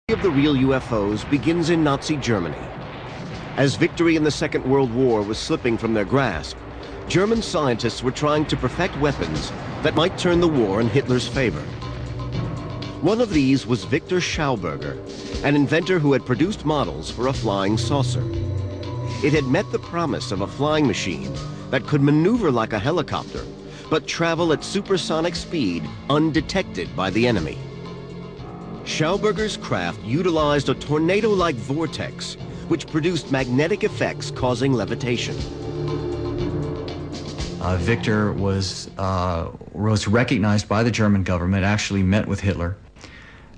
Of the real UFOs begins in Nazi Germany. As victory in the Second World War was slipping from their grasp, German scientists were trying to perfect weapons that might turn the war in Hitler's favor. One of these was Victor Schauberger, an inventor who had produced models for a flying saucer. It had met the promise of a flying machine that could maneuver like a helicopter, but travel at supersonic speed undetected by the enemy. Schauberger's craft utilized a tornado-like vortex, which produced magnetic effects causing levitation. Victor was recognized by the German government, actually met with Hitler,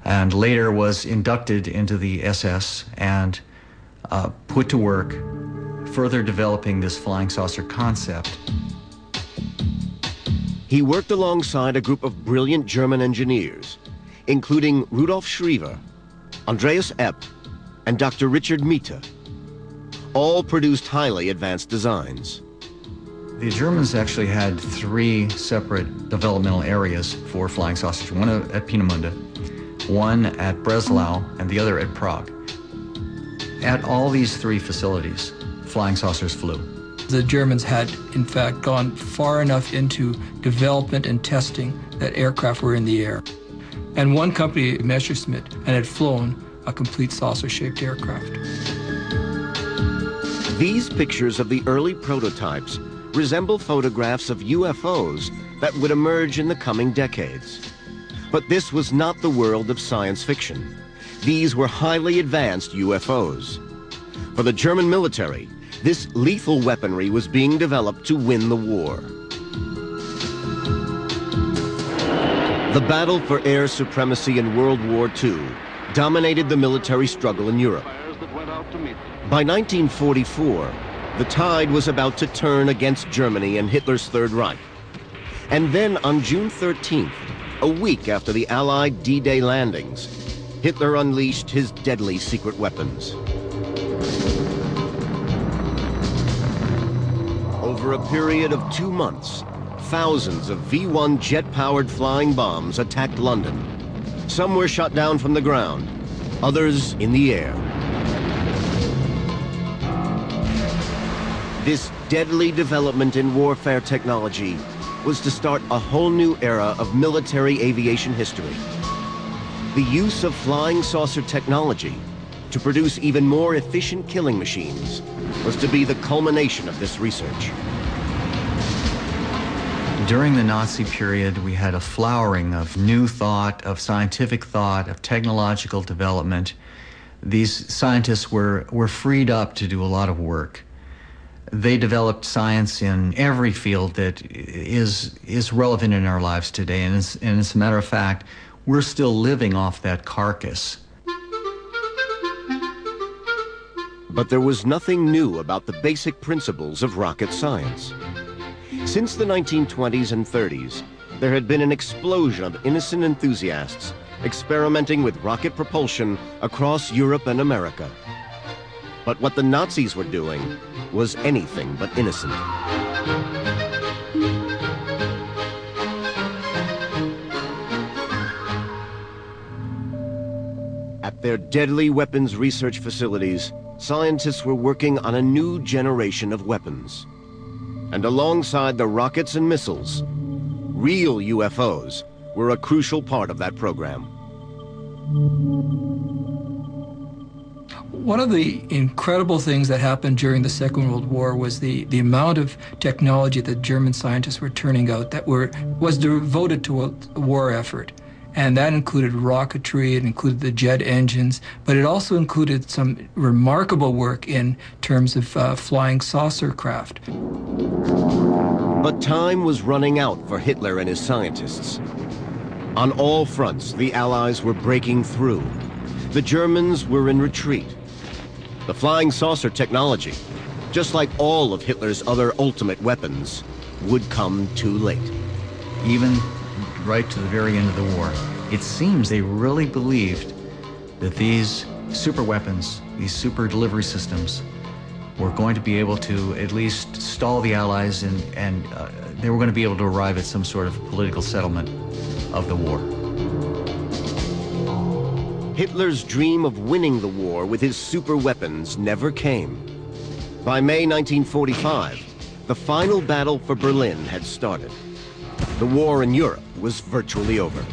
and later was inducted into the SS and put to work further developing this flying saucer concept. He worked alongside a group of brilliant German engineers, including Rudolf Schriever, Andreas Epp, and Dr. Richard Miete. All produced highly advanced designs. The Germans actually had three separate developmental areas for flying saucers, one at Peenemünde, one at Breslau, and the other at Prague. At all these three facilities, flying saucers flew. The Germans had, in fact, gone far enough into development and testing that aircraft were in the air. And one company, Messerschmitt, and had flown a complete saucer-shaped aircraft. These pictures of the early prototypes resemble photographs of UFOs that would emerge in the coming decades. But this was not the world of science fiction. These were highly advanced UFOs. For the German military, this lethal weaponry was being developed to win the war. The battle for air supremacy in World War II dominated the military struggle in Europe. By 1944, the tide was about to turn against Germany and Hitler's Third Reich. And then on June 13th, a week after the Allied D-Day landings, Hitler unleashed his deadly secret weapons. Over a period of 2 months, thousands of V-1 jet-powered flying bombs attacked London. Some were shot down from the ground, others in the air. This deadly development in warfare technology was to start a whole new era of military aviation history. The use of flying saucer technology to produce even more efficient killing machines was to be the culmination of this research. During the Nazi period, we had a flowering of new thought, of scientific thought, of technological development. These scientists were freed up to do a lot of work. They developed science in every field that is relevant in our lives today. And as a matter of fact, we're still living off that carcass. But there was nothing new about the basic principles of rocket science. Since the 1920s and 30s, there had been an explosion of innocent enthusiasts experimenting with rocket propulsion across Europe and America. But what the Nazis were doing was anything but innocent. At their deadly weapons research facilities, scientists were working on a new generation of weapons. And alongside the rockets and missiles, real UFOs were a crucial part of that program. One of the incredible things that happened during the Second World War was the amount of technology that German scientists were turning out that was devoted to a war effort. And that included rocketry, it included the jet engines, but it also included some remarkable work in terms of flying saucer craft. But time was running out for Hitler and his scientists. On all fronts, the Allies were breaking through. The Germans were in retreat. The flying saucer technology, just like all of Hitler's other ultimate weapons, would come too late. Even right to the very end of the war, it seems they really believed that these super weapons, these super delivery systems, were going to be able to at least stall the Allies and they were going to be able to arrive at some sort of political settlement of the war. Hitler's dream of winning the war with his super weapons never came. By May 1945, the final battle for Berlin had started. The war in Europe was virtually over.